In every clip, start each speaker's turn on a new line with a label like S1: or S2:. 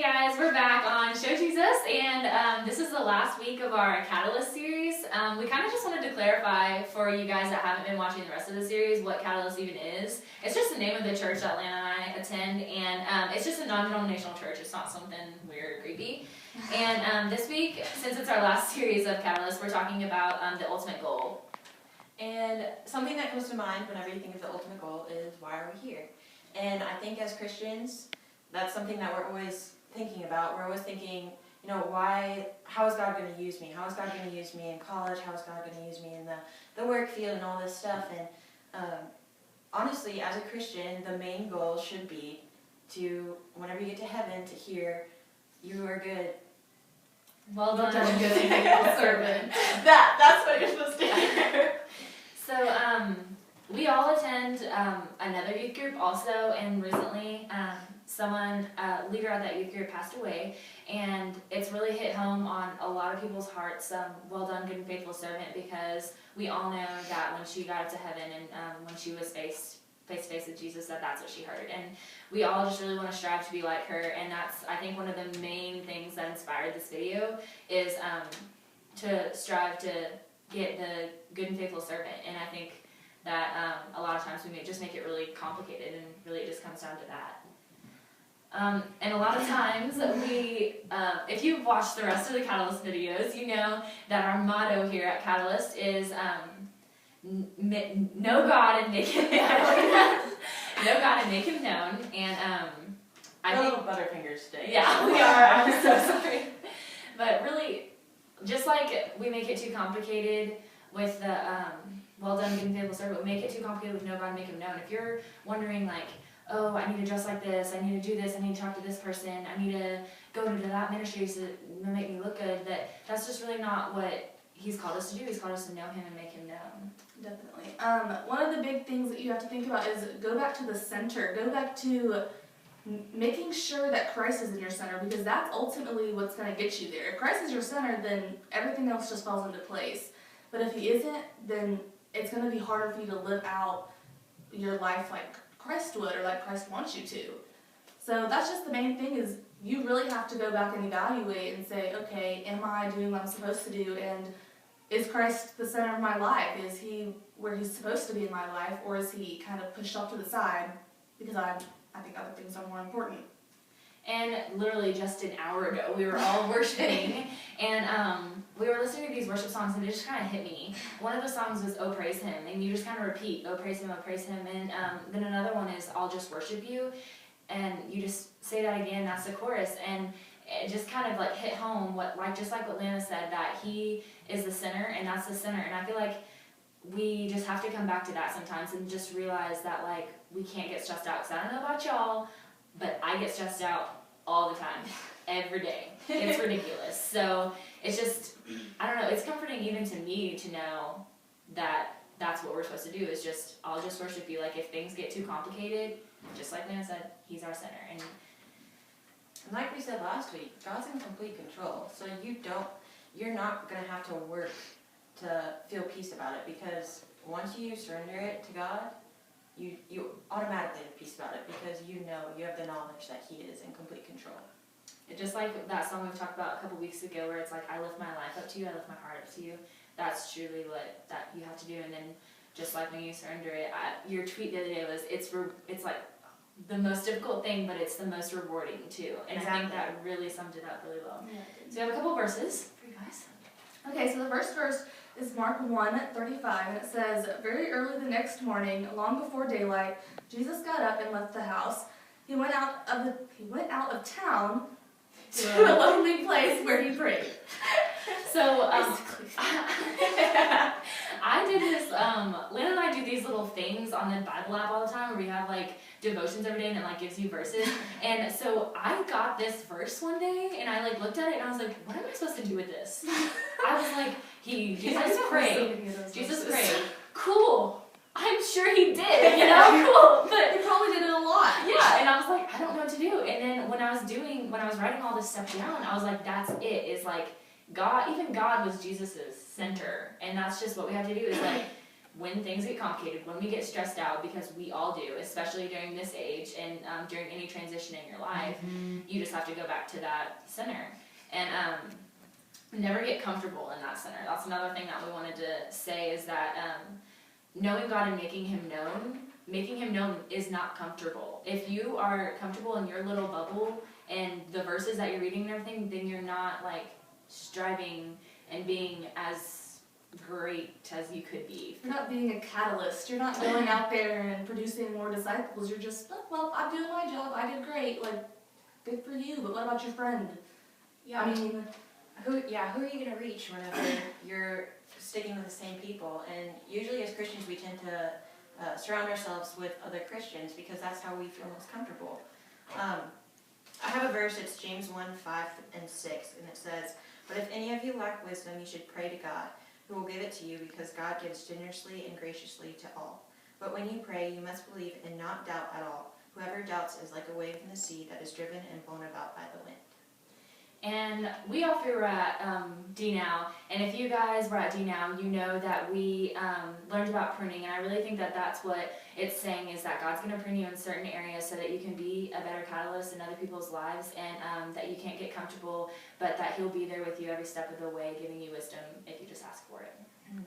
S1: guys, we're back on Show Jesus, and this is the last week of our Catalyst series. We kind of just wanted to clarify for you guys that haven't been watching the rest of the series what Catalyst even is. It's just the name of the church that Lana and I attend, and it's just a non-denominational church. It's not something weird or creepy. And this week, since it's our last series of Catalyst, we're talking about the ultimate goal.
S2: And something that comes to mind whenever you think of the ultimate goal is, why are we here? And I think as Christians, that's something that we're always thinking about. We're always thinking, how is God going to use me? How is God going to use me in college? How is God going to use me in the work field and all this stuff? And honestly, as a Christian, the main goal should be to, whenever you get to heaven, to hear, you are good.
S1: Well done,
S2: good and faithful servant. That's what you're supposed to hear.
S1: So, we all attend another youth group also, and recently leader of that youth group passed away, and it's really hit home on a lot of people's hearts, well done, good and faithful servant, because we all know that when she got up to heaven and when she was face to face with Jesus, that's what she heard. And we all just really want to strive to be like her, and that's, I think, one of the main things that inspired this video is to strive to get the good and faithful servant. And I think that a lot of times we just make it really complicated, and really it just comes down to that. And a lot of times if you've watched the rest of the Catalyst videos, you know that our motto here at Catalyst is know God and make him known. Know God and make him known. And I think
S2: Butterfingers today.
S1: Yeah, we are. I'm so sorry. But really, just like we make it too complicated with the well done, good and faithful servant, we make it too complicated with know God and make him known. If you're wondering oh, I need to dress like this, I need to do this, I need to talk to this person, I need to go into that ministry to make me look good, that's just really not what he's called us to do. He's called us to know him and make him known.
S3: Definitely. One of the big things that you have to think about is go back to the center. Go back to making sure that Christ is in your center, because that's ultimately what's going to get you there. If Christ is your center, then everything else just falls into place. But if he isn't, then it's going to be harder for you to live out your life like Christ would, or like Christ wants you to. So that's just the main thing, is you really have to go back and evaluate and say, okay, am I doing what I'm supposed to do? And is Christ the center of my life? Is he where he's supposed to be in my life? Or is he kind of pushed off to the side because I think other things are more important?
S1: And literally just an hour ago, we were all worshiping, and we were listening to these worship songs, and it just kind of hit me. One of the songs was "Oh Praise Him," and you just kind of repeat, "Oh Praise Him, oh Praise Him," and then another one is "I'll Just Worship You," and you just say that again. That's the chorus, and it just kind of hit home just like what Lana said, that he is the center, and that's the center. And I feel like we just have to come back to that sometimes and just realize that we can't get stressed out. Because I don't know about y'all, but I get stressed out all the time, every day. It's ridiculous. So it's just, I don't know, it's comforting even to me to know that that's what we're supposed to do, is just, I'll just worship you. If things get too complicated, just like Lana said, he's our center. And
S2: like we said last week, God's in complete control. So you're not going to have to work to feel peace about it, because once you surrender it to God, you automatically have peace about it, because you have the knowledge that he is in complete control.
S1: It's just like that song we talked about a couple weeks ago, where it's I lift my life up to you, I lift my heart up to you. That's truly what that you have to do. And then just like when you surrender it, your tweet the other day was, it's the most difficult thing, but it's the most rewarding too. And exactly. I think that really summed it up really well. Yeah. So we have a couple verses for you guys.
S3: Okay, so the first verse is Mark 1:35, and it says, "Very early the next morning, long before daylight, Jesus got up and left the house. He went out of town to a lonely place where he prayed."
S1: So I did this. Lana and I do these little things on the Bible app all the time, where we have devotions every day, and it gives you verses. And so I got this verse one day, and I looked at it, and I was like, what am I supposed to do with this? I was like, Jesus prayed. Jesus prayed. Cool. I'm sure he did, cool. But
S3: he probably did it a lot.
S1: Yeah, and I was like, I don't know what to do. And then when I was writing all this stuff down, I was like, that's it. Is God, even God was Jesus's center, and that's just what we have to do. Is when things get complicated, when we get stressed out, because we all do, especially during this age and during any transition in your life, you just have to go back to that center. And never get comfortable in that center. That's another thing that we wanted to say, is that knowing God and making Him known is not comfortable. If you are comfortable in your little bubble and the verses that you're reading and everything, then you're not like striving and being as great as you could be.
S3: You're not being a catalyst. You're not going out there and producing more disciples. You're just, oh, well, I'm doing my job. I did great. Like, good for you. But what about your friend?
S2: Yeah.
S3: I mean,
S2: who are you going to reach whenever you're sticking with the same people? And usually as Christians, we tend to surround ourselves with other Christians because that's how we feel most comfortable. I have a verse, it's James 1:5-6, and it says, "But if any of you lack wisdom, you should pray to God, who will give it to you, because God gives generously and graciously to all. But when you pray, you must believe and not doubt at all. Whoever doubts is like a wave in the sea that is driven and blown about by the wind."
S1: And we all three were at D Now, and if you guys were at D Now, you know that we learned about pruning, and I really think that that's what it's saying, is that God's going to prune you in certain areas so that you can be a better catalyst in other people's lives, and that you can't get comfortable, but that He'll be there with you every step of the way, giving you wisdom if you just ask for it. Mm-hmm.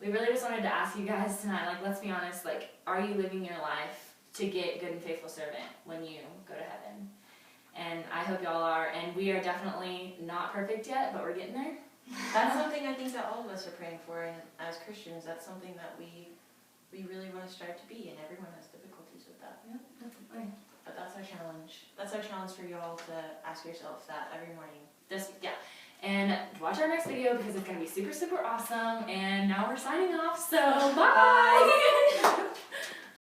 S1: We really just wanted to ask you guys tonight, like, let's be honest, like, are you living your life to get good and faithful servant when you go to heaven? And I hope y'all are, and we are definitely not perfect yet, but we're getting there.
S2: That's something I think that all of us are praying for, and as Christians, that's something that we really want to strive to be, and everyone has difficulties with that.
S3: yeah, definitely.
S2: But that's our challenge. That's our challenge for y'all, to ask yourself that every morning.
S1: And watch our next video because it's going to be super, super awesome. And now we're signing off, so bye!